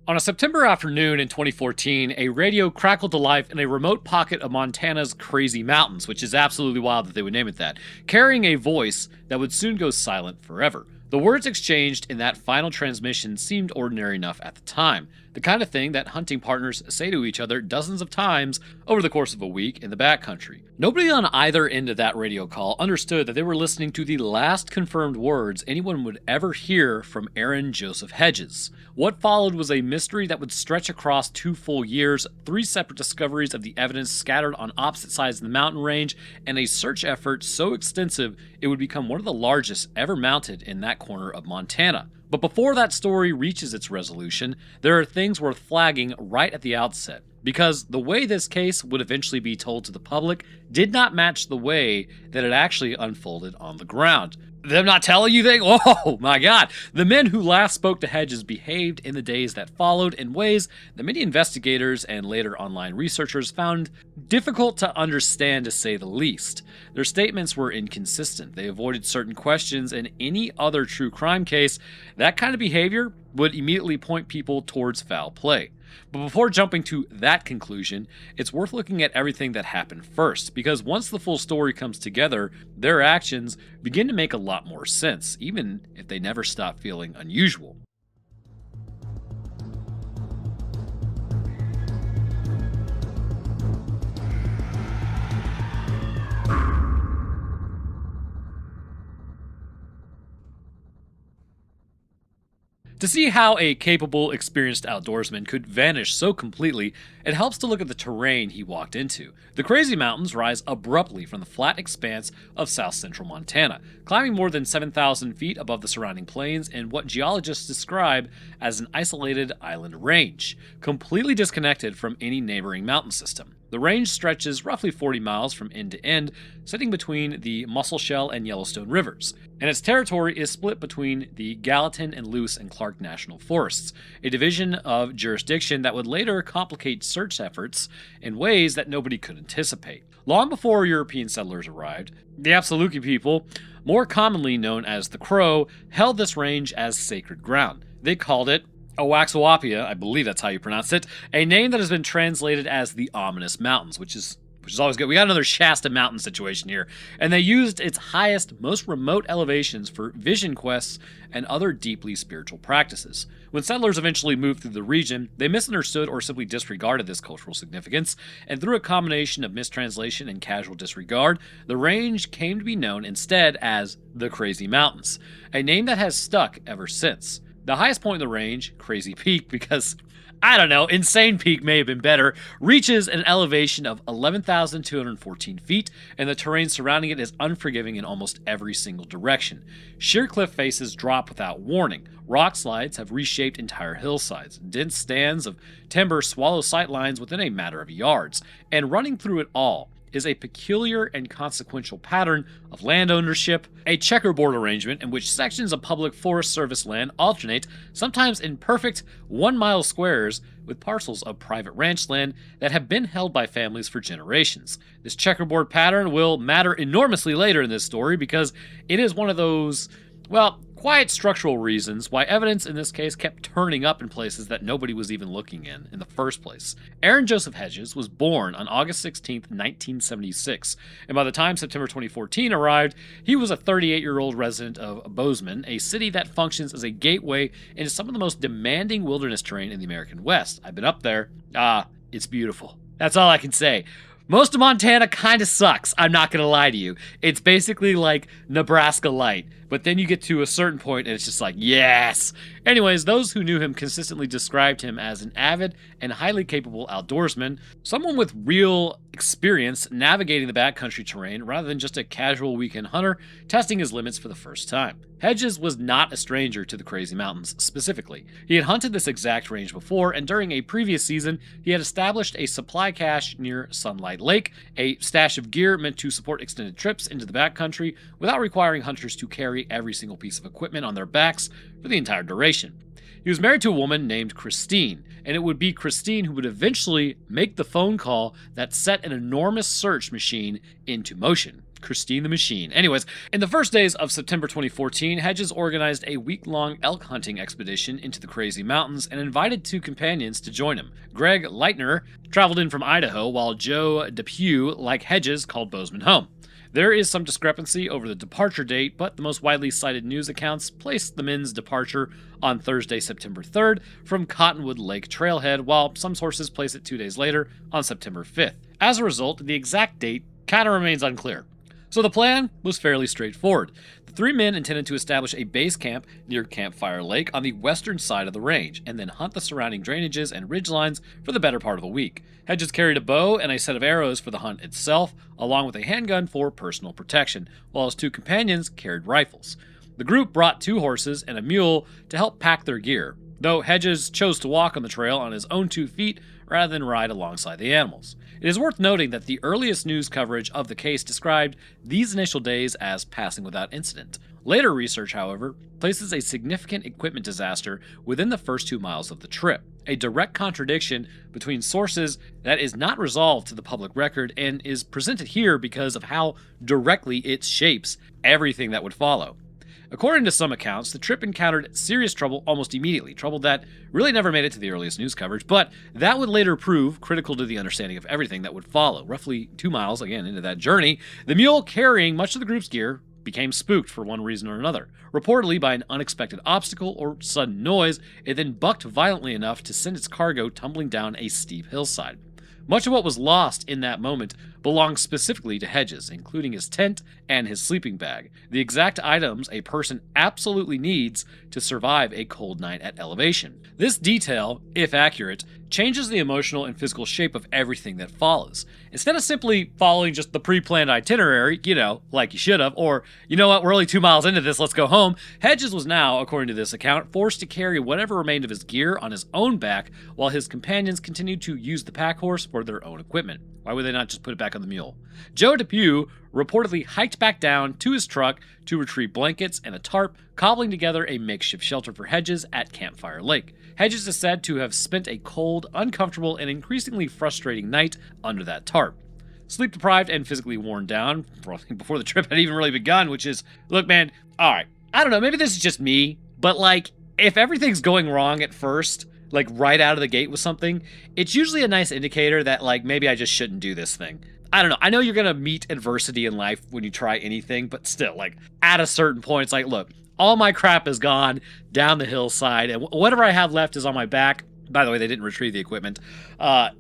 On a September afternoon in 2014, a radio crackled to life in a remote pocket of Montana's Crazy Mountains, which is absolutely wild that they would name it that, carrying a voice that would soon go silent forever. The words exchanged in that final transmission seemed ordinary enough at the time, the kind of thing that hunting partners say to each other dozens of times over the course of a week in the backcountry. Nobody on either end of that radio call understood that they were listening to the last confirmed words anyone would ever hear from Aaron Joseph Hedges. What followed was a mystery that would stretch across 2 full years, 3 separate discoveries of the evidence scattered on opposite sides of the mountain range, and a search effort so extensive it would become one of the largest ever mounted in that corner of Montana. But before that story reaches its resolution, there are things worth flagging right at the outset, because the way this case would eventually be told to the public did not match the way that it actually unfolded on the ground. Them not telling you things? Oh my god. The men who last spoke to Hedges behaved in the days that followed in ways that many investigators and later online researchers found difficult to understand, to say the least. Their statements were inconsistent. They avoided certain questions. In any other true crime case, that kind of behavior would immediately point people towards foul play. But before jumping to that conclusion, it's worth looking at everything that happened first, because once the full story comes together, their actions begin to make a lot more sense, even if they never stop feeling unusual. To see how a capable, experienced outdoorsman could vanish so completely, it helps to look at the terrain he walked into. The Crazy Mountains rise abruptly from the flat expanse of south central Montana, climbing more than 7,000 feet above the surrounding plains in what geologists describe as an isolated island range, completely disconnected from any neighboring mountain system. The range stretches roughly 40 miles from end to end, sitting between the Musselshell and Yellowstone rivers, and its territory is split between the Gallatin and Luce and Clark National Forests, a division of jurisdiction that would later complicate search efforts in ways that nobody could anticipate. Long before European settlers arrived, the Absaluki people, more commonly known as the Crow, held this range as sacred ground. They called it Owaxawapia, I believe that's how you pronounce it, a name that has been translated as the Ominous Mountains, which is always good. We got another Shasta Mountain situation here, and they used its highest, most remote elevations for vision quests and other deeply spiritual practices. When settlers eventually moved through the region, they misunderstood or simply disregarded this cultural significance, and through a combination of mistranslation and casual disregard, the range came to be known instead as the Crazy Mountains, a name that has stuck ever since. The highest point in the range, Crazy Peak, because, I don't know, Insane Peak may have been better, reaches an elevation of 11,214 feet, and the terrain surrounding it is unforgiving in almost every single direction. Sheer cliff faces drop without warning. Rock slides have reshaped entire hillsides. Dense stands of timber swallow sightlines within a matter of yards, and running through it all is a peculiar and consequential pattern of land ownership, a checkerboard arrangement in which sections of public Forest Service land alternate, sometimes in perfect 1-mile squares, with parcels of private ranch land that have been held by families for generations. This checkerboard pattern will matter enormously later in this story because it is one of those, well, quiet structural reasons why evidence in this case kept turning up in places that nobody was even looking in the first place. Aaron Joseph Hedges was born on August 16, 1976, and by the time September 2014 arrived, he was a 38-year-old resident of Bozeman, a city that functions as a gateway into some of the most demanding wilderness terrain in the American West. I've been up there. It's beautiful. That's all I can say. Most of Montana kind of sucks, I'm not going to lie to you. It's basically like Nebraska light, but then you get to a certain point and it's just like, yes! Anyways, those who knew him consistently described him as an avid and highly capable outdoorsman, someone with real experience navigating the backcountry terrain rather than just a casual weekend hunter testing his limits for the first time. Hedges was not a stranger to the Crazy Mountains specifically. He had hunted this exact range before, and during a previous season, he had established a supply cache near Sunlight Lake, a stash of gear meant to support extended trips into the backcountry without requiring hunters to carry every single piece of equipment on their backs for the entire duration. He was married to a woman named Christine, and it would be Christine who would eventually make the phone call that set an enormous search machine into motion. Christine the Machine. Anyways, in the first days of September 2014, Hedges organized a week-long elk hunting expedition into the Crazy Mountains and invited 2 companions to join him. Greg Leitner traveled in from Idaho, while Joe Depew, like Hedges, called Bozeman home. There is some discrepancy over the departure date, but the most widely cited news accounts place the men's departure on Thursday, September 3rd from Cottonwood Lake Trailhead, while some sources place it 2 days later on September 5th. As a result, the exact date kind of remains unclear. So the plan was fairly straightforward. The 3 men intended to establish a base camp near Campfire Lake on the western side of the range, and then hunt the surrounding drainages and ridgelines for the better part of a week. Hedges carried a bow and a set of arrows for the hunt itself, along with a handgun for personal protection, while his 2 companions carried rifles. The group brought 2 horses and a mule to help pack their gear, though Hedges chose to walk on the trail on his own 2 feet rather than ride alongside the animals. It is worth noting that the earliest news coverage of the case described these initial days as passing without incident. Later research, however, places a significant equipment disaster within the first 2 miles of the trip, a direct contradiction between sources that is not resolved to the public record and is presented here because of how directly it shapes everything that would follow. According to some accounts, the trip encountered serious trouble almost immediately, trouble that really never made it to the earliest news coverage, but that would later prove critical to the understanding of everything that would follow. Roughly 2 miles, again, into that journey, the mule carrying much of the group's gear became spooked for one reason or another. Reportedly by an unexpected obstacle or sudden noise, it then bucked violently enough to send its cargo tumbling down a steep hillside. Much of what was lost in that moment belongs specifically to Hedges, including his tent and his sleeping bag, the exact items a person absolutely needs to survive a cold night at elevation. This detail, if accurate, changes the emotional and physical shape of everything that follows. Instead of simply following just the pre-planned itinerary, like you should have, or, you know what, we're only 2 miles into this, let's go home, Hedges was now, according to this account, forced to carry whatever remained of his gear on his own back, while his companions continued to use the pack horse for their own equipment. Why would they not just put it back on the mule? Joe Depew reportedly hiked back down to his truck to retrieve blankets and a tarp, cobbling together a makeshift shelter for Hedges at Campfire Lake. Hedges is said to have spent a cold, uncomfortable, and increasingly frustrating night under that tarp. Sleep deprived and physically worn down before the trip had even really begun, which is, look man, alright, I don't know, maybe this is just me, but if everything's going wrong at first, right out of the gate with something, it's usually a nice indicator that, maybe I just shouldn't do this thing. I don't know. I know you're going to meet adversity in life when you try anything, but still, at a certain point, it's look, all my crap is gone down the hillside, and whatever I have left is on my back. By the way, they didn't retrieve the equipment.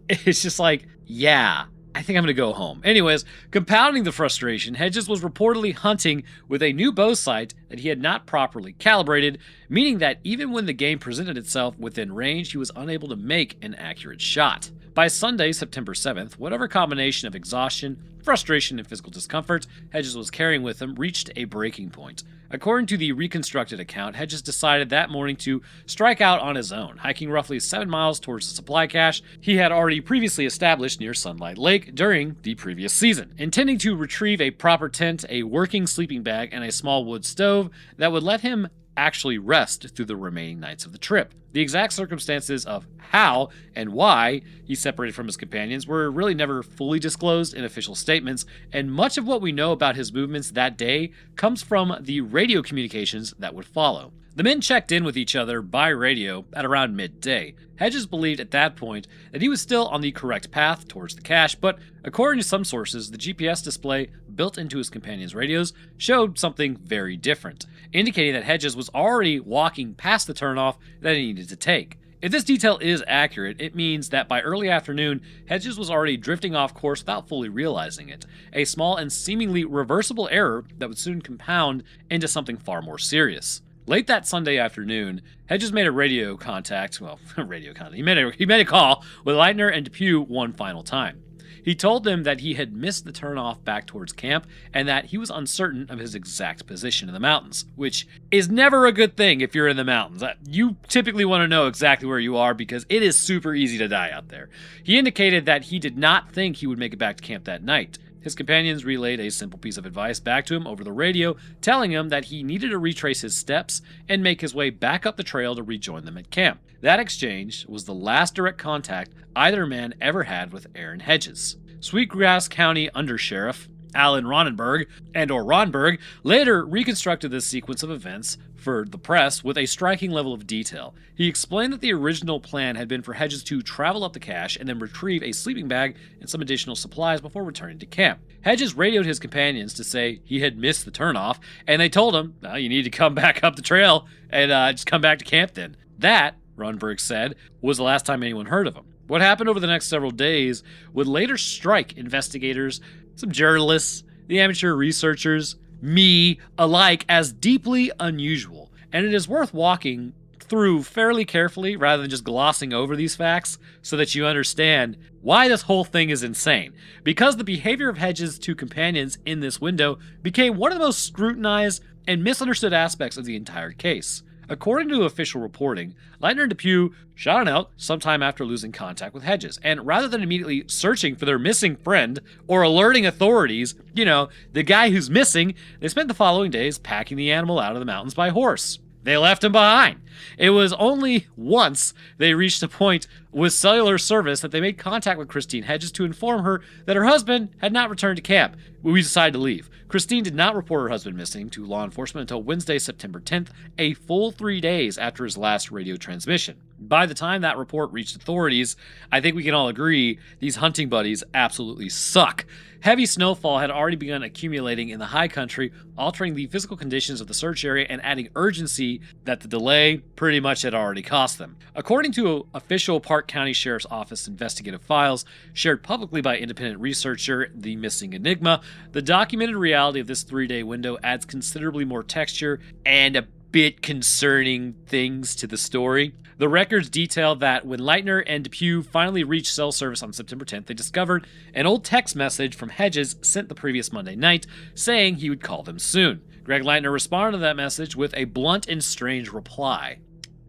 It's just yeah, I think I'm going to go home. Anyways, compounding the frustration, Hedges was reportedly hunting with a new bow sight that he had not properly calibrated, meaning that even when the game presented itself within range, he was unable to make an accurate shot. By Sunday, September 7th, whatever combination of exhaustion, frustration, and physical discomfort Hedges was carrying with him reached a breaking point. According to the reconstructed account, Hedges decided that morning to strike out on his own, hiking roughly 7 miles towards the supply cache he had already previously established near Sunlight Lake during the previous season, intending to retrieve a proper tent, a working sleeping bag, and a small wood stove that would let him actually rest through the remaining nights of the trip. The exact circumstances of how and why he separated from his companions were really never fully disclosed in official statements, and much of what we know about his movements that day comes from the radio communications that would follow. The men checked in with each other by radio at around midday. Hedges believed at that point that he was still on the correct path towards the cache, but according to some sources, the GPS display built into his companions' radios showed something very different, indicating that Hedges was already walking past the turnoff that he needed to take. If this detail is accurate, it means that by early afternoon, Hedges was already drifting off course without fully realizing it, a small and seemingly reversible error that would soon compound into something far more serious. Late that Sunday afternoon, Hedges made a radio contact. He made a call with Leitner and Depew one final time. He told them that he had missed the turnoff back towards camp and that he was uncertain of his exact position in the mountains, which is never a good thing if you're in the mountains. You typically want to know exactly where you are because it is super easy to die out there. He indicated that he did not think he would make it back to camp that night. His companions relayed a simple piece of advice back to him over the radio, telling him that he needed to retrace his steps and make his way back up the trail to rejoin them at camp. That exchange was the last direct contact either man ever had with Aaron Hedges. Sweetgrass County Undersheriff Alan Ronenberg, and/or Ronberg, later reconstructed this sequence of events for the press with a striking level of detail. He explained that the original plan had been for Hedges to travel up the cache and then retrieve a sleeping bag and some additional supplies before returning to camp. Hedges radioed his companions to say he had missed the turnoff, and they told him, "No, you need to come back up the trail and just come back to camp then." That, Ronberg said, was the last time anyone heard of him. What happened over the next several days would later strike investigators, some journalists, the amateur researchers, me alike as deeply unusual. And it is worth walking through fairly carefully rather than just glossing over these facts so that you understand why this whole thing is insane. Because the behavior of Hedges' two companions in this window became one of the most scrutinized and misunderstood aspects of the entire case. According to official reporting, Leitner and Depew shot an elk sometime after losing contact with Hedges, and rather than immediately searching for their missing friend or alerting authorities, the guy who's missing, they spent the following days packing the animal out of the mountains by horse. They left him behind. It was only once they reached a point with cellular service that they made contact with Christine Hedges to inform her that her husband had not returned to camp. We decided to leave. Christine did not report her husband missing to law enforcement until Wednesday, September 10th, a full 3 days after his last radio transmission. By the time that report reached authorities, I think we can all agree these hunting buddies absolutely suck. Heavy snowfall had already begun accumulating in the high country, altering the physical conditions of the search area and adding urgency that the delay pretty much had already cost them. According to official Park County Sheriff's Office investigative files shared publicly by independent researcher The Missing Enigma, the documented reality of this 3-day window adds considerably more texture and a bit concerning things to the story. The records detail that when Leitner and Depew finally reached cell service on September 10th, they discovered an old text message from Hedges sent the previous Monday night saying he would call them soon. Greg Leitner responded to that message with a blunt and strange reply.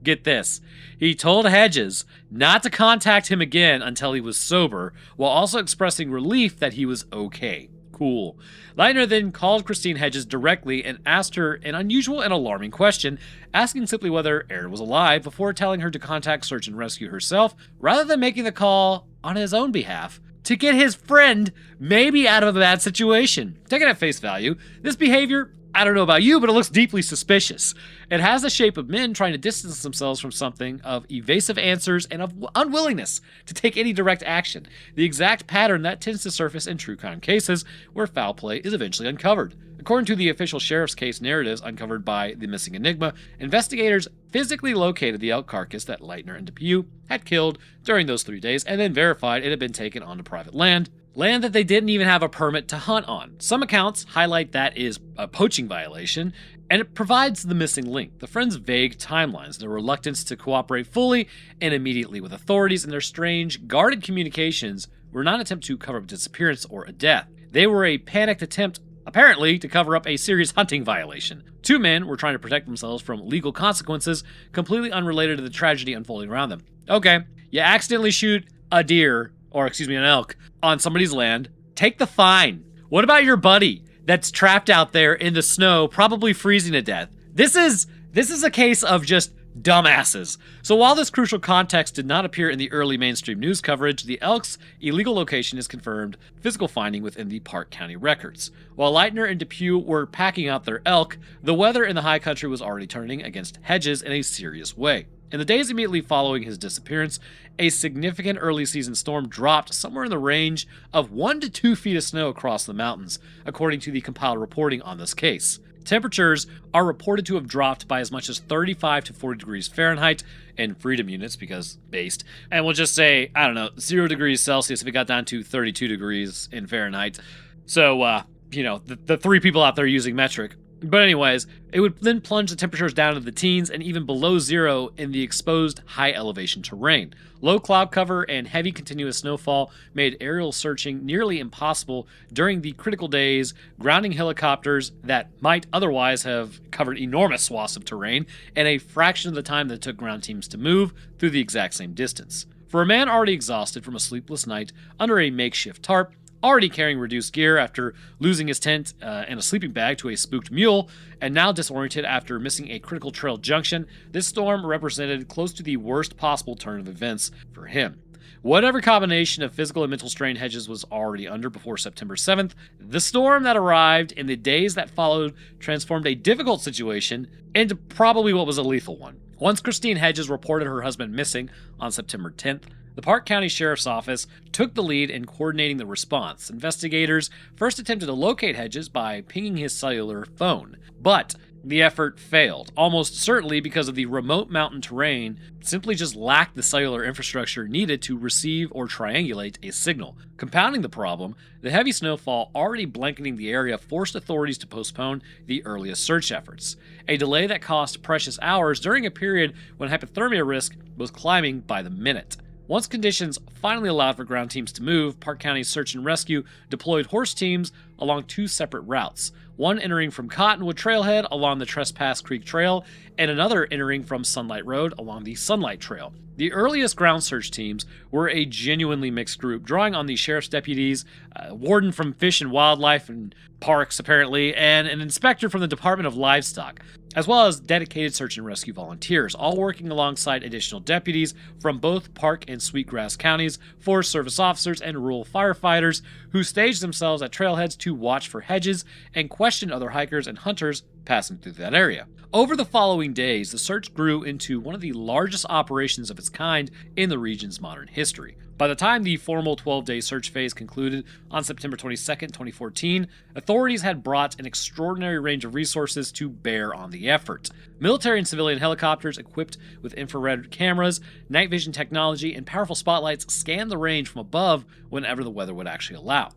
Get this. He told Hedges not to contact him again until he was sober, while also expressing relief that he was okay. Cool. Leitner then called Christine Hedges directly and asked her an unusual and alarming question, asking simply whether Aaron was alive before telling her to contact Search and Rescue herself, rather than making the call on his own behalf to get his friend maybe out of a bad situation. Taken at face value, this behavior, I don't know about you, but it looks deeply suspicious. It has the shape of men trying to distance themselves from something, of evasive answers and of unwillingness to take any direct action. The exact pattern that tends to surface in true crime cases where foul play is eventually uncovered. According to the official sheriff's case narratives uncovered by The Missing Enigma, investigators physically located the elk carcass that Leitner and Depew had killed during those 3 days and then verified it had been taken onto private land that they didn't even have a permit to hunt on. Some accounts highlight that is a poaching violation, and it provides the missing link. The friends' vague timelines, their reluctance to cooperate fully and immediately with authorities, and their strange, guarded communications were not an attempt to cover up a disappearance or a death. They were a panicked attempt, apparently, to cover up a serious hunting violation. Two men were trying to protect themselves from legal consequences completely unrelated to the tragedy unfolding around them. Okay, you accidentally shoot a deer, or an elk, on somebody's land, take the fine. What about your buddy that's trapped out there in the snow, probably freezing to death? This is a case of just dumbasses. So while this crucial context did not appear in the early mainstream news coverage, the elk's illegal location is confirmed physical finding within the Park County records. While Leitner and Depew were packing out their elk, the weather in the high country was already turning against Hedges in a serious way. In the days immediately following his disappearance, a significant early season storm dropped somewhere in the range of 1 to 2 feet of snow across the mountains, according to the compiled reporting on this case. Temperatures are reported to have dropped by as much as 35 to 40 degrees Fahrenheit in freedom units, because based. And we'll just say, 0 degrees Celsius if it got down to 32 degrees in Fahrenheit. So, the three people out there using metric. But anyways, it would then plunge the temperatures down to the teens and even below zero in the exposed high elevation terrain. Low cloud cover and heavy continuous snowfall made aerial searching nearly impossible during the critical days, grounding helicopters that might otherwise have covered enormous swaths of terrain in a fraction of the time that it took ground teams to move through the exact same distance. For a man already exhausted from a sleepless night under a makeshift tarp, already carrying reduced gear after losing his tent and a sleeping bag to a spooked mule, and now disoriented after missing a critical trail junction, this storm represented close to the worst possible turn of events for him. Whatever combination of physical and mental strain Hedges was already under before September 7th, the storm that arrived in the days that followed transformed a difficult situation into probably what was a lethal one. Once Christine Hedges reported her husband missing on September 10th, the Park County Sheriff's Office took the lead in coordinating the response. Investigators first attempted to locate Hedges by pinging his cellular phone, but the effort failed, almost certainly because of the remote mountain terrain simply just lacked the cellular infrastructure needed to receive or triangulate a signal. Compounding the problem, the heavy snowfall already blanketing the area forced authorities to postpone the earliest search efforts, a delay that cost precious hours during a period when hypothermia risk was climbing by the minute. Once conditions finally allowed for ground teams to move, Park County Search and Rescue deployed horse teams along two separate routes, one entering from Cottonwood Trailhead along the Trespass Creek Trail, and another entering from Sunlight Road along the Sunlight Trail. The earliest ground search teams were a genuinely mixed group, drawing on the sheriff's deputies, a warden from Fish and Wildlife and Parks, apparently, and an inspector from the Department of Livestock, as well as dedicated search and rescue volunteers, all working alongside additional deputies from both Park and Sweetgrass counties, Forest Service officers, and rural firefighters who staged themselves at trailheads to watch for Hedges and question other hikers and hunters passing through that area. Over the following days, the search grew into one of the largest operations of its kind in the region's modern history. By the time the formal 12-day search phase concluded on September 22, 2014, authorities had brought an extraordinary range of resources to bear on the effort. Military and civilian helicopters equipped with infrared cameras, night vision technology, and powerful spotlights scanned the range from above whenever the weather would actually allow.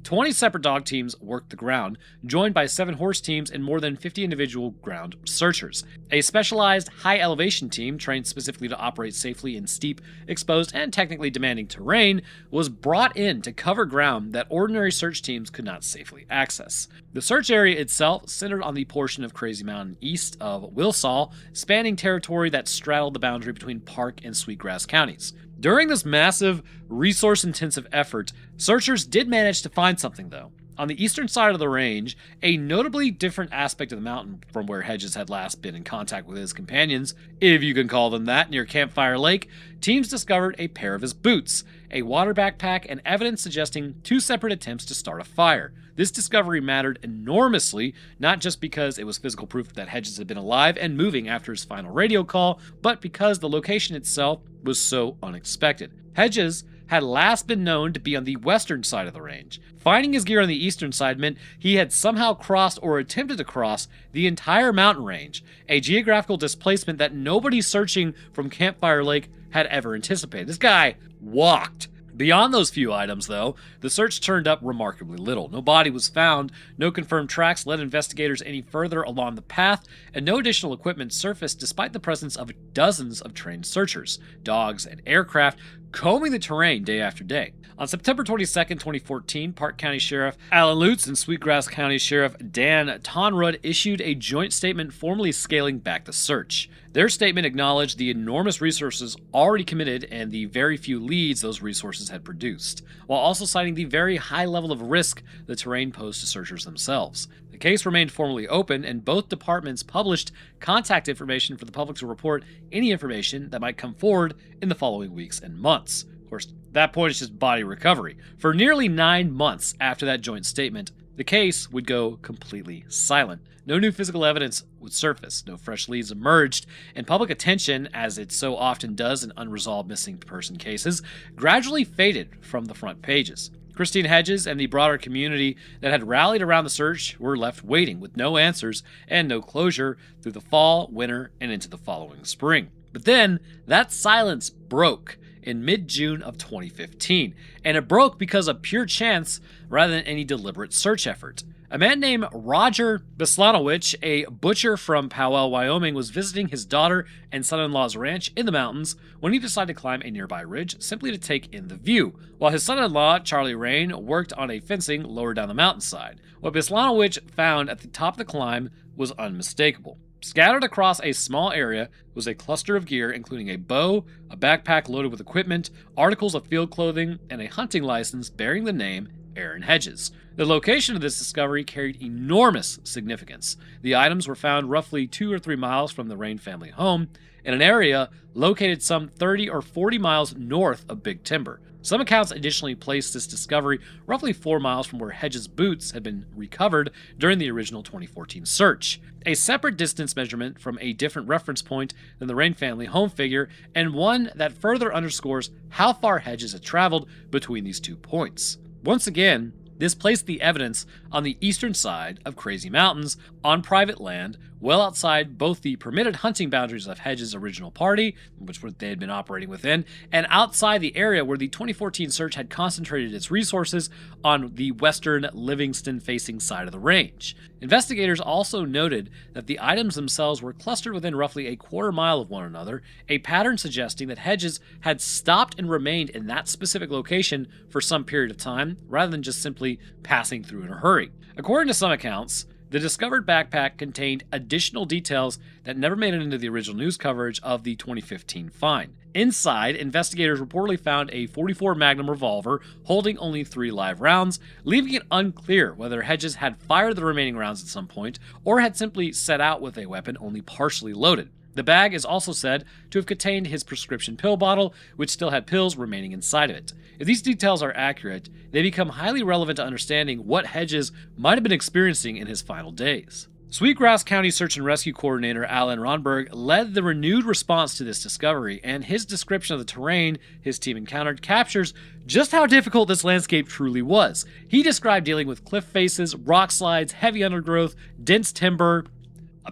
20 separate dog teams worked the ground, joined by 7 horse teams and more than 50 individual ground searchers. A specialized high-elevation team, trained specifically to operate safely in steep, exposed, and technically demanding terrain, was brought in to cover ground that ordinary search teams could not safely access. The search area itself centered on the portion of Crazy Mountain east of Wilsall, spanning territory that straddled the boundary between Park and Sweetgrass counties. During this massive, resource-intensive effort, searchers did manage to find something, though. On the eastern side of the range, a notably different aspect of the mountain from where Hedges had last been in contact with his companions, if you can call them that, near Campfire Lake, teams discovered a pair of his boots, a water backpack, and evidence suggesting 2 separate attempts to start a fire. This discovery mattered enormously, not just because it was physical proof that Hedges had been alive and moving after his final radio call, but because the location itself was so unexpected. Hedges had last been known to be on the western side of the range. Finding his gear on the eastern side meant he had somehow crossed or attempted to cross the entire mountain range, a geographical displacement that nobody searching from Campfire Lake had ever anticipated. This guy walked. Beyond those few items, though, the search turned up remarkably little. No body was found, no confirmed tracks led investigators any further along the path, and no additional equipment surfaced despite the presence of dozens of trained searchers, dogs, and aircraft combing the terrain day after day. On September 22, 2014, Park County Sheriff Alan Lutz and Sweetgrass County Sheriff Dan Tonrud issued a joint statement formally scaling back the search. Their statement acknowledged the enormous resources already committed and the very few leads those resources had produced, while also citing the very high level of risk the terrain posed to searchers themselves. The case remained formally open, and both departments published contact information for the public to report any information that might come forward in the following weeks and months. Of course, at that point it's just body recovery. For nearly 9 months after that joint statement, the case would go completely silent. No new physical evidence would surface, no fresh leads emerged, and public attention, as it so often does in unresolved missing person cases, gradually faded from the front pages. Christine Hedges and the broader community that had rallied around the search were left waiting with no answers and no closure through the fall, winter, and into the following spring. But then, that silence broke in mid-June of 2015, and it broke because of pure chance rather than any deliberate search effort. A man named Roger Bislanowicz, a butcher from Powell, Wyoming, was visiting his daughter and son-in-law's ranch in the mountains when he decided to climb a nearby ridge simply to take in the view, while his son-in-law, Charlie Rain, worked on a fencing lower down the mountainside. What Bislanowicz found at the top of the climb was unmistakable. Scattered across a small area was a cluster of gear, including a bow, a backpack loaded with equipment, articles of field clothing, and a hunting license bearing the name Aaron Hedges. The location of this discovery carried enormous significance. The items were found roughly 2 or 3 miles from the Rain family home, in an area located some 30 or 40 miles north of Big Timber. Some accounts additionally placed this discovery roughly 4 miles from where Hedges' boots had been recovered during the original 2014 search, a separate distance measurement from a different reference point than the Rain family home figure, and one that further underscores how far Hedges had traveled between these 2 points. Once again, this placed the evidence on the eastern side of Crazy Mountains, on private land, well outside both the permitted hunting boundaries of Hedges' original party, which they had been operating within, and outside the area where the 2014 search had concentrated its resources on the western Livingston-facing side of the range. Investigators also noted that the items themselves were clustered within roughly a quarter mile of one another, a pattern suggesting that Hedges had stopped and remained in that specific location for some period of time, rather than just simply passing through in a hurry. According to some accounts, the discovered backpack contained additional details that never made it into the original news coverage of the 2015 find. Inside, investigators reportedly found a .44 Magnum revolver holding only 3 live rounds, leaving it unclear whether Hedges had fired the remaining rounds at some point or had simply set out with a weapon only partially loaded. The bag is also said to have contained his prescription pill bottle, which still had pills remaining inside of it. If these details are accurate, they become highly relevant to understanding what Hedges might have been experiencing in his final days. Sweetgrass County Search and Rescue Coordinator Alan Ronberg led the renewed response to this discovery, and his description of the terrain his team encountered captures just how difficult this landscape truly was. He described dealing with cliff faces, rock slides, heavy undergrowth, dense timber,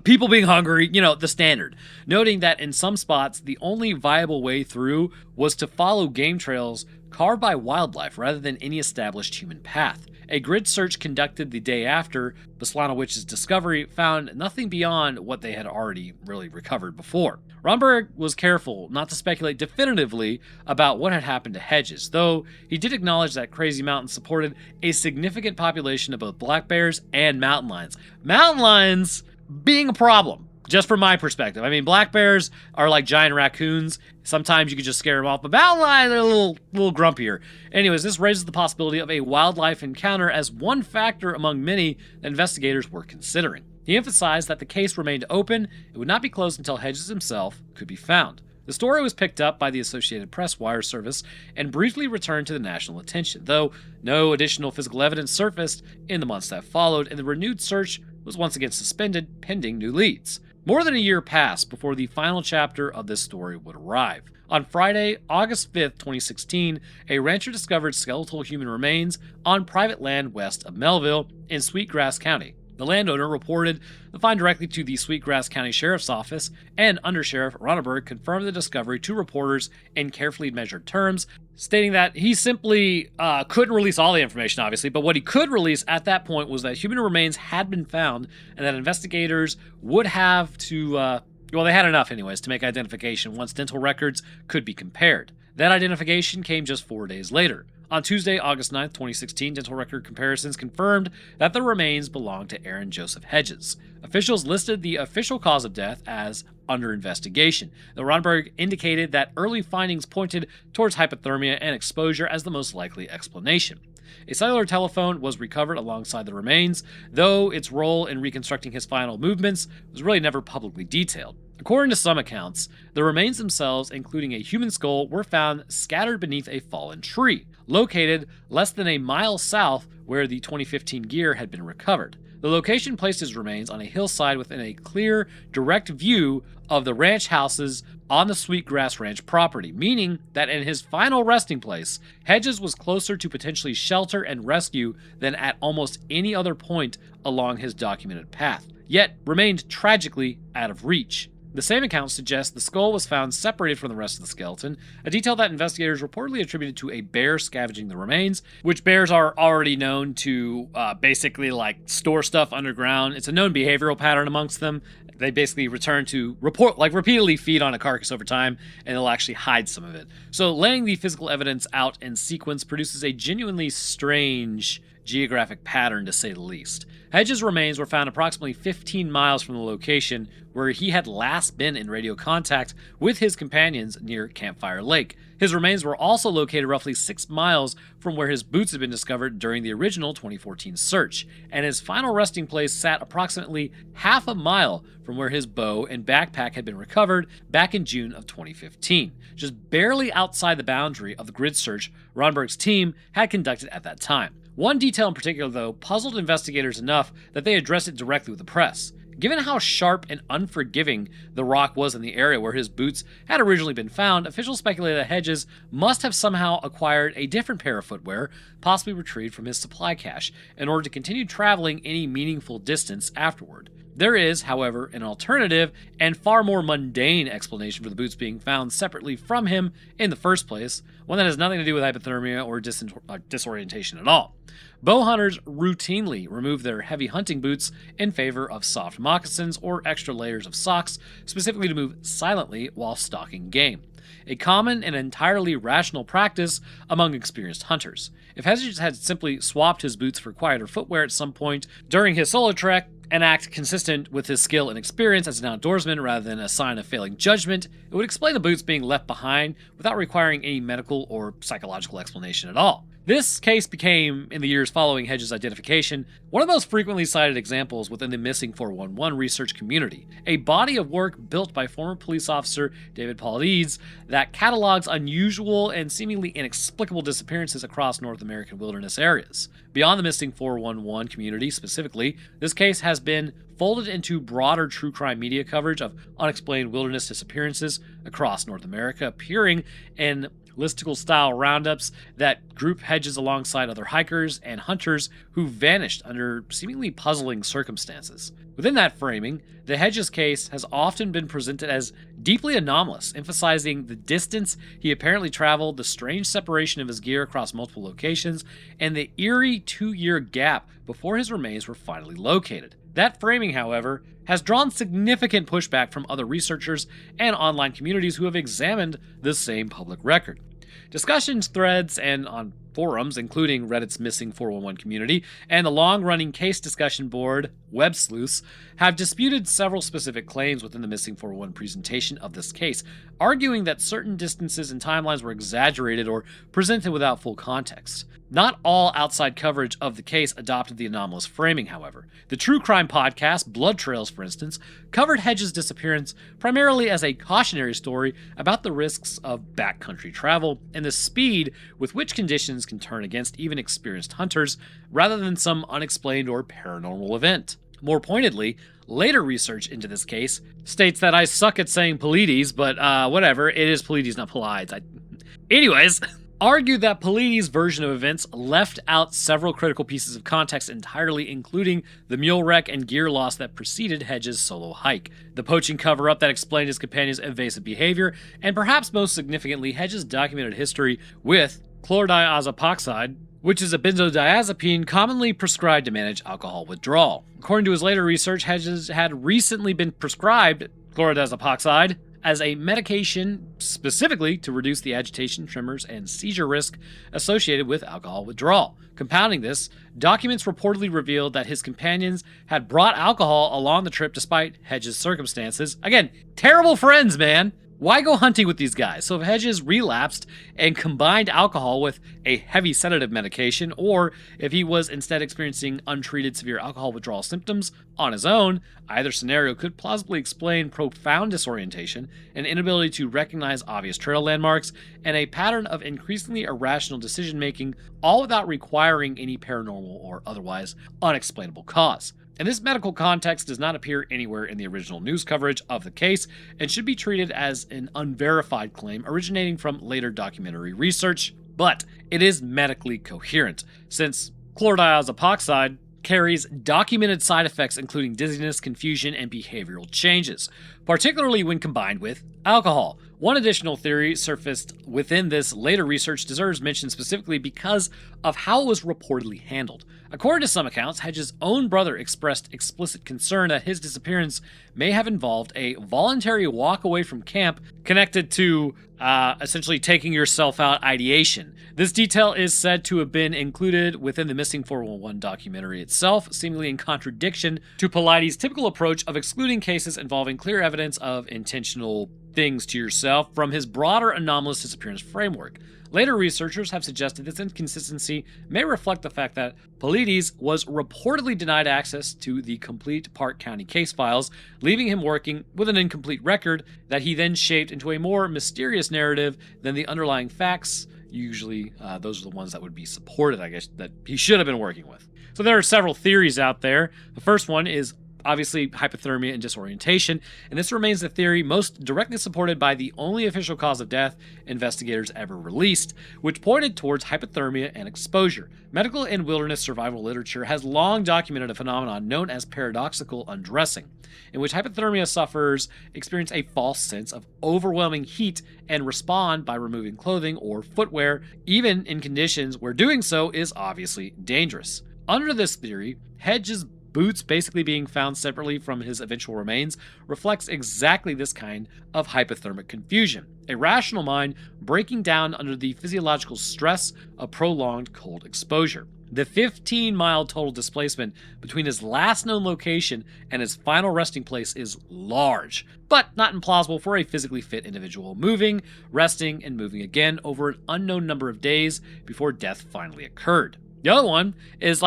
people being hungry, the standard, noting that in some spots, the only viable way through was to follow game trails carved by wildlife rather than any established human path. A grid search conducted the day after Beslanowic's discovery found nothing beyond what they had already really recovered before. Ronberg was careful not to speculate definitively about what had happened to Hedges, though he did acknowledge that Crazy Mountain supported a significant population of both black bears and mountain lions. Mountain lions being a problem, just from my perspective. I mean, black bears are like giant raccoons. Sometimes you could just scare them off, but mountain lions are a little grumpier. Anyways, this raises the possibility of a wildlife encounter as one factor among many that investigators were considering. He emphasized that the case remained open. It would not be closed until Hedges himself could be found. The story was picked up by the Associated Press wire service and briefly returned to the national attention, though no additional physical evidence surfaced in the months that followed, and the renewed search was once again suspended pending new leads. More than a year passed before the final chapter of this story would arrive. On Friday, August 5th, 2016, a rancher discovered skeletal human remains on private land west of Melville in Sweetgrass County. The landowner reported the find directly to the Sweetgrass County Sheriff's Office, and Undersheriff Ronneberg confirmed the discovery to reporters in carefully measured terms, stating that he simply couldn't release all the information, obviously, but what he could release at that point was that human remains had been found and that investigators would have to, they had enough anyways to make identification once dental records could be compared. That identification came just 4 days later. On Tuesday, August 9th, 2016, dental record comparisons confirmed that the remains belonged to Aaron Joseph Hedges. Officials listed the official cause of death as under investigation, though Ronberg indicated that early findings pointed towards hypothermia and exposure as the most likely explanation. A cellular telephone was recovered alongside the remains, though its role in reconstructing his final movements was really never publicly detailed. According to some accounts, the remains themselves, including a human skull, were found scattered beneath a fallen tree, located less than a mile south where the 2015 gear had been recovered. The location placed his remains on a hillside within a clear, direct view of the ranch houses on the Sweetgrass Ranch property, meaning that in his final resting place, Hedges was closer to potentially shelter and rescue than at almost any other point along his documented path, yet remained tragically out of reach. The same account suggests the skull was found separated from the rest of the skeleton, a detail that investigators reportedly attributed to a bear scavenging the remains, which bears are already known to basically store stuff underground. It's a known behavioral pattern amongst them. They basically return to repeatedly feed on a carcass over time, and they'll actually hide some of it. So laying the physical evidence out in sequence produces a genuinely strange geographic pattern, to say the least. Hedges' remains were found approximately 15 miles from the location where he had last been in radio contact with his companions near Campfire Lake. His remains were also located roughly 6 miles from where his boots had been discovered during the original 2014 search, and his final resting place sat approximately half a mile from where his bow and backpack had been recovered back in June of 2015, just barely outside the boundary of the grid search Ronberg's team had conducted at that time. One detail in particular, though, puzzled investigators enough that they addressed it directly with the press. Given how sharp and unforgiving the rock was in the area where his boots had originally been found, officials speculated that Hedges must have somehow acquired a different pair of footwear, possibly retrieved from his supply cache, in order to continue traveling any meaningful distance afterward. There is, however, an alternative and far more mundane explanation for the boots being found separately from him in the first place, one that has nothing to do with hypothermia or disorientation at all. Bow hunters routinely remove their heavy hunting boots in favor of soft moccasins or extra layers of socks, specifically to move silently while stalking game. A common and entirely rational practice among experienced hunters. If Hedges had simply swapped his boots for quieter footwear at some point during his solo trek, an act consistent with his skill and experience as an outdoorsman rather than a sign of failing judgment, it would explain the boots being left behind without requiring any medical or psychological explanation at all. This case became, in the years following Hedges' identification, one of the most frequently cited examples within the Missing 411 research community, a body of work built by former police officer David Paulides that catalogs unusual and seemingly inexplicable disappearances across North American wilderness areas. Beyond the Missing 411 community specifically, this case has been folded into broader true crime media coverage of unexplained wilderness disappearances across North America, appearing in listicle-style roundups that group Hedges alongside other hikers and hunters who vanished under seemingly puzzling circumstances. Within that framing, the Hedges case has often been presented as deeply anomalous, emphasizing the distance he apparently traveled, the strange separation of his gear across multiple locations, and the eerie 2-year gap before his remains were finally located. That framing, however, has drawn significant pushback from other researchers and online communities who have examined the same public record. Discussions threads and on forums, including Reddit's Missing 411 community and the long-running case discussion board Web Sleuths, have disputed several specific claims within the Missing 411 presentation of this case, arguing that certain distances and timelines were exaggerated or presented without full context. Not all outside coverage of the case adopted the anomalous framing, however. The true crime podcast, Blood Trails, for instance, covered Hedges' disappearance primarily as a cautionary story about the risks of backcountry travel and the speed with which conditions can turn against even experienced hunters, rather than some unexplained or paranormal event. More pointedly, later research into this case states that I suck at saying Paulides, but whatever, it is Paulides, not Paulides. Anyways, argued that Paulides' version of events left out several critical pieces of context entirely, including the mule wreck and gear loss that preceded Hedges' solo hike, the poaching cover-up that explained his companion's evasive behavior, and perhaps most significantly, Hedges' documented history with chlordiazepoxide, which is a benzodiazepine commonly prescribed to manage alcohol withdrawal. According to his later research, Hedges had recently been prescribed chlordiazepoxide as a medication specifically to reduce the agitation, tremors, and seizure risk associated with alcohol withdrawal. Compounding this, documents reportedly revealed that his companions had brought alcohol along the trip despite Hedges' circumstances. Again, terrible friends, man! Why go hunting with these guys? So if Hedges relapsed and combined alcohol with a heavy sedative medication, or if he was instead experiencing untreated severe alcohol withdrawal symptoms on his own, either scenario could plausibly explain profound disorientation, an inability to recognize obvious trail landmarks, and a pattern of increasingly irrational decision-making, all without requiring any paranormal or otherwise unexplainable cause. And this medical context does not appear anywhere in the original news coverage of the case and should be treated as an unverified claim originating from later documentary research, but it is medically coherent, since chlordiazepoxide carries documented side effects including dizziness, confusion, and behavioral changes, particularly when combined with alcohol. One additional theory surfaced within this later research deserves mention specifically because of how it was reportedly handled. According to some accounts, Hedges' own brother expressed explicit concern that his disappearance may have involved a voluntary walk away from camp connected to essentially taking yourself out ideation. This detail is said to have been included within the Missing 411 documentary itself, seemingly in contradiction to Paulides' typical approach of excluding cases involving clear evidence of intentional things to yourself from his broader anomalous disappearance framework. Later researchers have suggested this inconsistency may reflect the fact that Paulides was reportedly denied access to the complete Park County case files, leaving him working with an incomplete record that he then shaped into a more mysterious narrative than the underlying facts. Usually, those are the ones that would be supported, I guess, that he should have been working with. So there are several theories out there. The first one is obviously hypothermia and disorientation, and this remains the theory most directly supported by the only official cause of death investigators ever released, which pointed towards hypothermia and exposure. Medical and wilderness survival literature has long documented a phenomenon known as paradoxical undressing, in which hypothermia sufferers experience a false sense of overwhelming heat and respond by removing clothing or footwear, even in conditions where doing so is obviously dangerous. Under this theory, Hedges' boots basically being found separately from his eventual remains reflects exactly this kind of hypothermic confusion, a rational mind breaking down under the physiological stress of prolonged cold exposure. The 15-mile total displacement between his last known location and his final resting place is large, but not implausible for a physically fit individual moving, resting, and moving again over an unknown number of days before death finally occurred. The other one is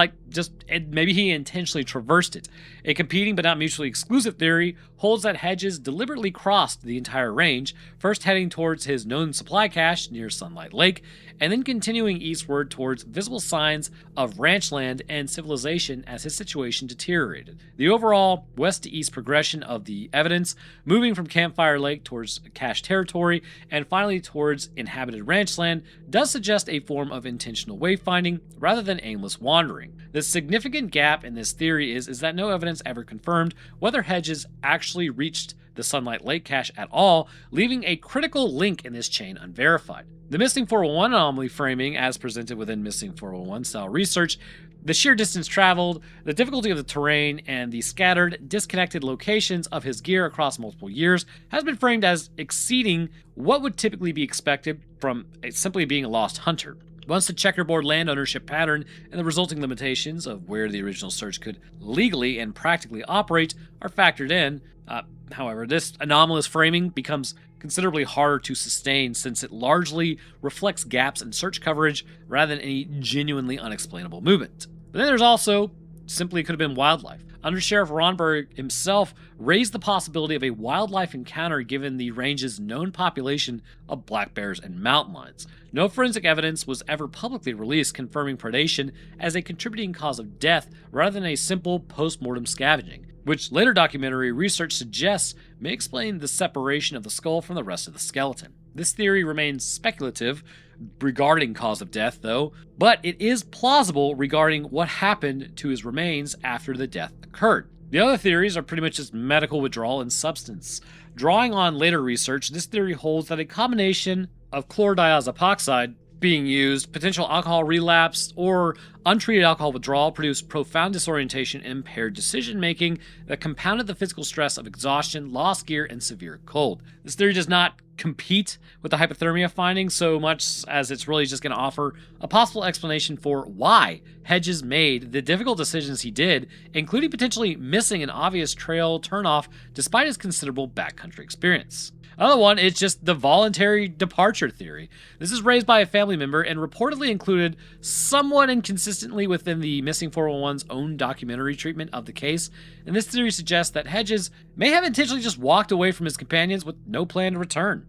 maybe he intentionally traversed it. A competing but not mutually exclusive theory holds that Hedges deliberately crossed the entire range, first heading towards his known supply cache near Sunlight Lake, and then continuing eastward towards visible signs of ranch land and civilization as his situation deteriorated. The overall west to east progression of the evidence, moving from Campfire Lake towards cache territory and finally towards inhabited ranch land, does suggest a form of intentional wayfinding rather than aimless wandering. The significant gap in this theory is that no evidence ever confirmed whether Hedges actually reached the Sunlight Lake cache at all, leaving a critical link in this chain unverified. The Missing 411 anomaly framing, as presented within Missing 411 style research, the sheer distance traveled, the difficulty of the terrain, and the scattered, disconnected locations of his gear across multiple years has been framed as exceeding what would typically be expected from simply being a lost hunter. Once the checkerboard land ownership pattern and the resulting limitations of where the original search could legally and practically operate are factored in, however, this anomalous framing becomes considerably harder to sustain since it largely reflects gaps in search coverage rather than any genuinely unexplainable movement. But then there's also simply could have been wildlife. Under Sheriff Ronberg himself raised the possibility of a wildlife encounter given the range's known population of black bears and mountain lions. No forensic evidence was ever publicly released confirming predation as a contributing cause of death rather than a simple post-mortem scavenging, which later documentary research suggests may explain the separation of the skull from the rest of the skeleton. This theory remains speculative regarding cause of death, though, but it is plausible regarding what happened to his remains after the death occurred. The other theories are pretty much just medical withdrawal and substance. Drawing on later research, this theory holds that a combination of chlordiazepoxide being used, potential alcohol relapse, or untreated alcohol withdrawal produced profound disorientation and impaired decision-making that compounded the physical stress of exhaustion, lost gear, and severe cold. This theory does not compete with the hypothermia findings so much as it's really just going to offer a possible explanation for why Hedges made the difficult decisions he did, including potentially missing an obvious trail turnoff despite his considerable backcountry experience. Another one is just the voluntary departure theory. This is raised by a family member and reportedly included somewhat inconsistently within the Missing 411's own documentary treatment of the case, and this theory suggests that Hedges may have intentionally just walked away from his companions with no plan to return.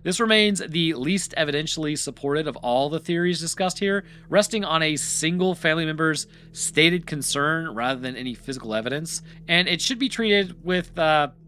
This remains the least evidentially supported of all the theories discussed here, resting on a single family member's stated concern rather than any physical evidence, and it should be treated with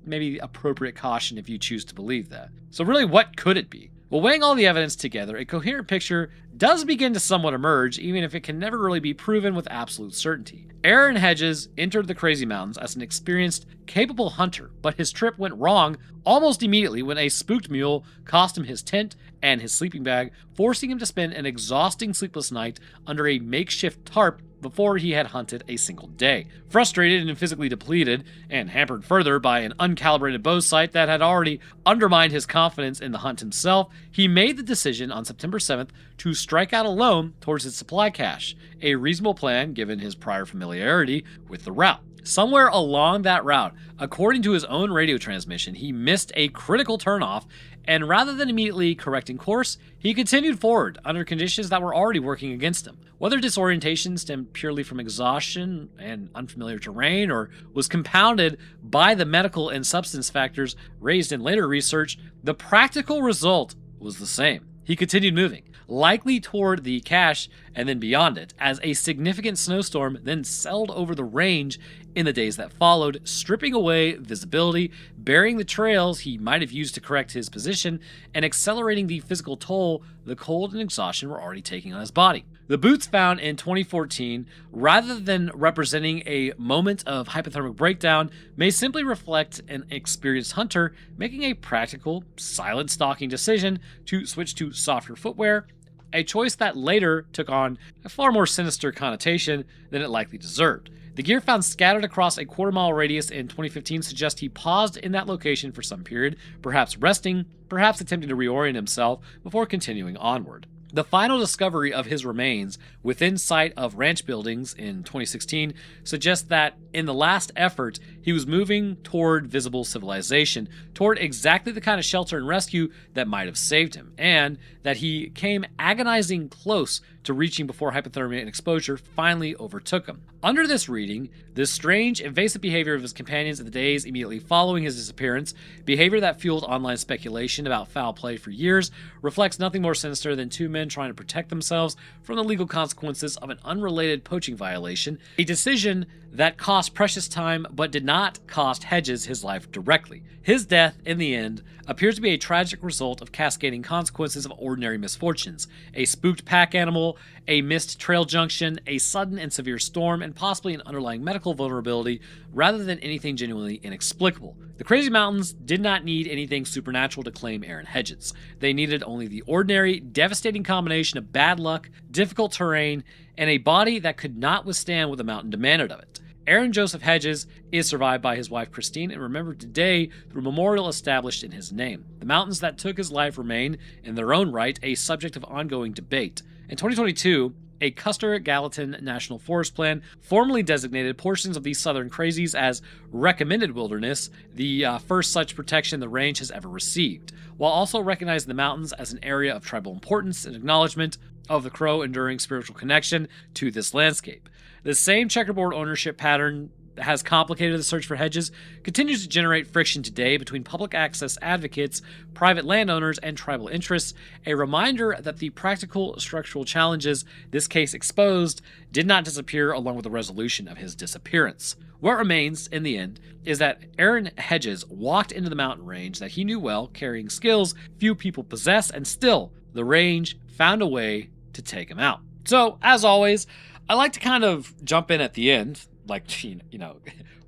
maybe appropriate caution if you choose to believe that. So really, what could it be? Well, weighing all the evidence together, a coherent picture does begin to somewhat emerge, even if it can never really be proven with absolute certainty. Aaron Hedges entered the Crazy Mountains as an experienced, capable hunter, but his trip went wrong almost immediately when a spooked mule cost him his tent and his sleeping bag, forcing him to spend an exhausting sleepless night under a makeshift tarp before he had hunted a single day. Frustrated and physically depleted, and hampered further by an uncalibrated bow sight that had already undermined his confidence in the hunt himself, he made the decision on September 7th to strike out alone towards his supply cache, a reasonable plan given his prior familiarity with the route. Somewhere along that route, according to his own radio transmission, he missed a critical turnoff, and rather than immediately correcting course, he continued forward under conditions that were already working against him. Whether disorientation stemmed purely from exhaustion and unfamiliar terrain, or was compounded by the medical and substance factors raised in later research, the practical result was the same. He continued moving, likely toward the cache and then beyond it, as a significant snowstorm then sailed over the range in the days that followed, stripping away visibility, burying the trails he might have used to correct his position, and accelerating the physical toll the cold and exhaustion were already taking on his body. The boots found in 2014, rather than representing a moment of hypothermic breakdown, may simply reflect an experienced hunter making a practical, silent stalking decision to switch to softer footwear, a choice that later took on a far more sinister connotation than it likely deserved. The gear found scattered across a quarter-mile radius in 2015 suggests he paused in that location for some period, perhaps resting, perhaps attempting to reorient himself before continuing onward. The final discovery of his remains within sight of ranch buildings in 2016 suggests that in the last effort, he was moving toward visible civilization, toward exactly the kind of shelter and rescue that might have saved him, and that he came agonizing close to reaching before hypothermia and exposure finally overtook him. Under this reading, the strange, invasive behavior of his companions in the days immediately following his disappearance, behavior that fueled online speculation about foul play for years, reflects nothing more sinister than two men trying to protect themselves from the legal consequences of an unrelated poaching violation, a decision that cost precious time but did not cost Hedges his life directly. His death, in the end, appears to be a tragic result of cascading consequences of ordinary misfortunes: a spooked pack animal, a missed trail junction, a sudden and severe storm, and possibly an underlying medical vulnerability, rather than anything genuinely inexplicable. The Crazy Mountains did not need anything supernatural to claim Aaron Hedges. They needed only the ordinary, devastating combination of bad luck, difficult terrain, and a body that could not withstand what the mountain demanded of it. Aaron Joseph Hedges is survived by his wife Christine and remembered today through a memorial established in his name. The mountains that took his life remain, in their own right, a subject of ongoing debate. In 2022, a Custer-Gallatin National Forest Plan formally designated portions of these southern crazies as recommended wilderness, the first such protection the range has ever received, while also recognizing the mountains as an area of tribal importance and acknowledgement of the Crow enduring spiritual connection to this landscape. The same checkerboard ownership pattern that has complicated the search for Hedges continues to generate friction today between public access advocates, private landowners, and tribal interests, a reminder that the practical structural challenges this case exposed did not disappear along with the resolution of his disappearance. What remains, in the end, is that Aaron Hedges walked into the mountain range that he knew well, carrying skills few people possess, and still, the range found a way to take him out. So, as always, I like to kind of jump in at the end, like, you know,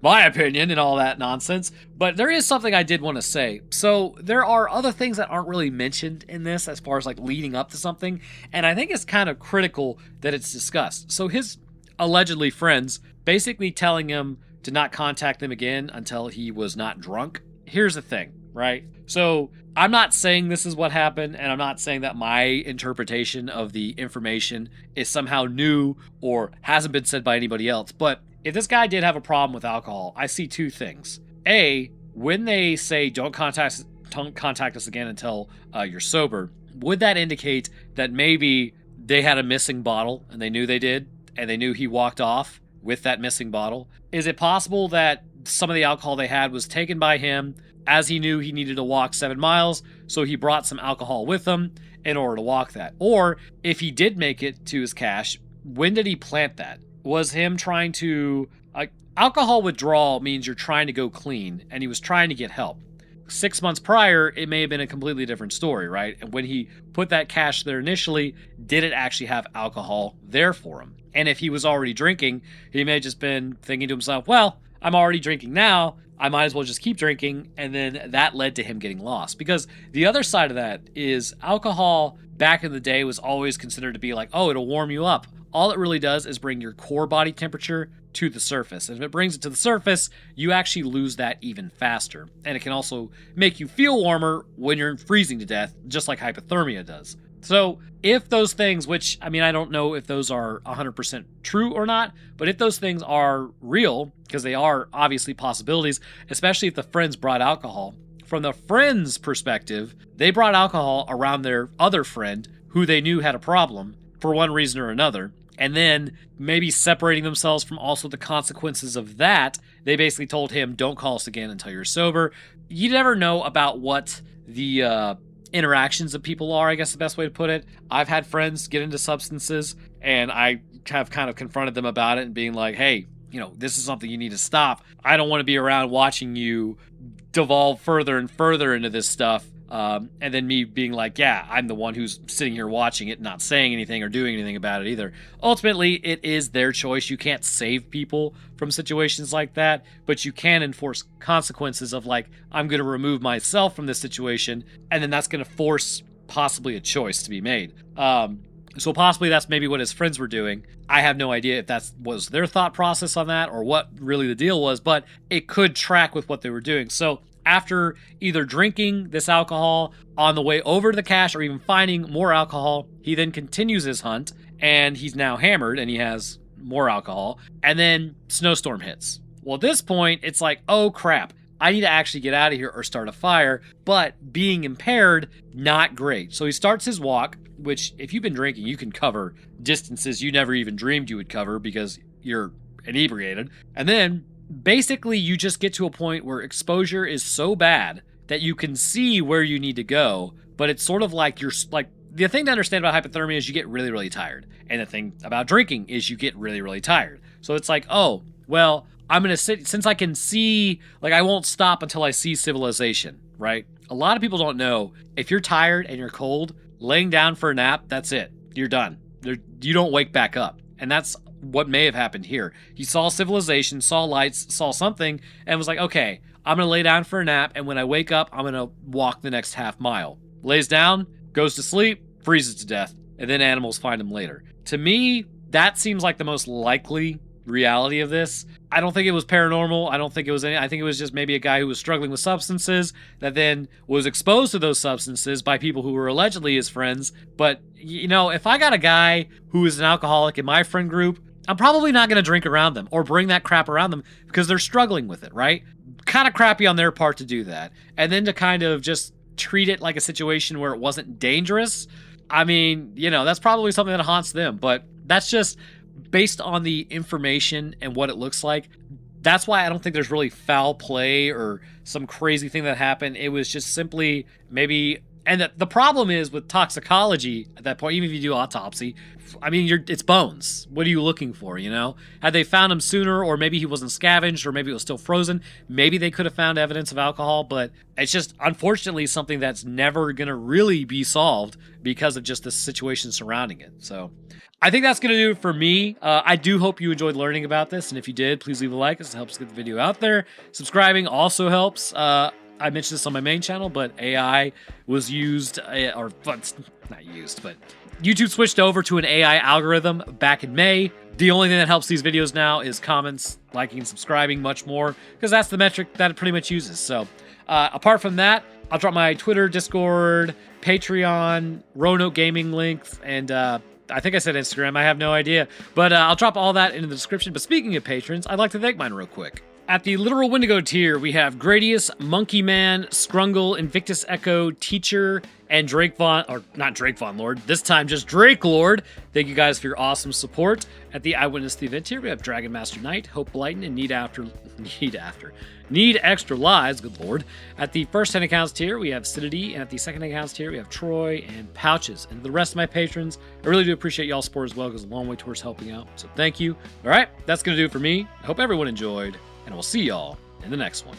my opinion and all that nonsense, but there is something I did want to say. So there are other things that aren't really mentioned in this as far as like leading up to something, and I think it's kind of critical that it's discussed. So his allegedly friends basically telling him to not contact them again until he was not drunk. Here's the thing, right? So I'm not saying this is what happened, and I'm not saying that my interpretation of the information is somehow new or hasn't been said by anybody else, but if this guy did have a problem with alcohol, I see two things. A, when they say don't contact us again until you're sober, would that indicate that maybe they had a missing bottle and they knew they did, and they knew he walked off with that missing bottle? Is it possible that some of the alcohol they had was taken by him as he knew he needed to walk 7 miles, so he brought some alcohol with him in order to walk that? Or if he did make it to his cache, when did he plant that? Was him trying to... alcohol withdrawal means you're trying to go clean, and he was trying to get help. 6 months prior, it may have been a completely different story, right? And when he put that cache there initially, did it actually have alcohol there for him? And if he was already drinking, he may have just been thinking to himself, well, I'm already drinking now, I might as well just keep drinking, and then that led to him getting lost. Because the other side of that is alcohol back in the day was always considered to be like, oh, it'll warm you up. All it really does is bring your core body temperature to the surface. And if it brings it to the surface, you actually lose that even faster. And it can also make you feel warmer when you're freezing to death, just like hypothermia does. So if those things, which, I mean, I don't know if those are 100% true or not, but if those things are real, because they are obviously possibilities, especially if the friends brought alcohol, from the friend's perspective, they brought alcohol around their other friend who they knew had a problem for one reason or another. And then maybe separating themselves from also the consequences of that, they basically told him, don't call us again until you're sober. You never know about what the interactions of people are, I guess the best way to put it. I've had friends get into substances, and I have kind of confronted them about it and being like, hey, you know, this is something you need to stop. I don't want to be around watching you devolve further and further into this stuff. And then me being like, yeah, I'm the one who's sitting here watching it, not saying anything or doing anything about it either. Ultimately, it is their choice. You can't save people from situations like that, but you can enforce consequences of like, I'm going to remove myself from this situation, and then that's going to force possibly a choice to be made. So possibly that's maybe what his friends were doing. I have no idea if that was their thought process on that or what really the deal was, but it could track with what they were doing. So after either drinking this alcohol on the way over to the cache or even finding more alcohol, he then continues his hunt, and he's now hammered and he has more alcohol, and then snowstorm hits. Well, at this point, it's like, oh crap, I need to actually get out of here or start a fire, but being impaired, not great. So he starts his walk, which if you've been drinking, you can cover distances you never even dreamed you would cover because you're inebriated. And then basically you just get to a point where exposure is so bad that you can see where you need to go, but it's sort of like you're like, the thing to understand about hypothermia is you get really, really tired. And the thing about drinking is you get really, really tired. So it's like, oh, well, I'm going to sit, since I can see, like I won't stop until I see civilization, right? A lot of people don't know, if you're tired and you're cold, laying down for a nap, that's it. You're done. You don't wake back up. And that's what may have happened here. He saw civilization, saw lights, saw something, and was like, okay, I'm going to lay down for a nap, and when I wake up, I'm going to walk the next half mile. Lays down, goes to sleep, freezes to death, and then animals find him later. To me, that seems like the most likely reality of this. I don't think it was paranormal. I don't think it was any. I think it was just maybe a guy who was struggling with substances that then was exposed to those substances by people who were allegedly his friends. But, you know, if I got a guy who is an alcoholic in my friend group, I'm probably not going to drink around them or bring that crap around them because they're struggling with it, right? Kind of crappy on their part to do that. And then to kind of just treat it like a situation where it wasn't dangerous. I mean, you know, that's probably something that haunts them, but that's just based on the information and what it looks like. That's why I don't think there's really foul play or some crazy thing that happened. It was just simply maybe, and the problem is with toxicology at that point, even if you do autopsy, I mean, it's bones. What are you looking for, you know? Had they found him sooner, or maybe he wasn't scavenged, or maybe it was still frozen, maybe they could have found evidence of alcohol, but it's just, unfortunately, something that's never going to really be solved because of just the situation surrounding it. So I think that's going to do it for me. I do hope you enjoyed learning about this, and if you did, please leave a like. This helps get the video out there. Subscribing also helps. I mentioned this on my main channel, but AI was used, or not used, but YouTube switched over to an AI algorithm back in May. The only thing that helps these videos now is comments, liking, subscribing much more, because that's the metric that it pretty much uses. So apart from that, I'll drop my Twitter, Discord, Patreon, Roanoke gaming links, and I think I said Instagram. I have no idea. But I'll drop all that in the description. But speaking of patrons, I'd like to thank mine real quick. At the literal Wendigo tier, we have Gradius, Monkey Man, Scrungle, Invictus Echo, Teacher, and Drake Von, or not Drake Von Lord, this time just Drake Lord. Thank you guys for your awesome support. At the Eyewitness the Event tier, we have Dragon Master Knight, Hope Blighton, and Need Extra Lives, good lord. At the first 10 accounts tier, we have Sidity, and at the second accounts tier, we have Troy and Pouches. And the rest of my patrons, I really do appreciate y'all's support as well, because it's a long way towards helping out. So thank you. All right, that's going to do it for me. I hope everyone enjoyed, and we'll see y'all in the next one.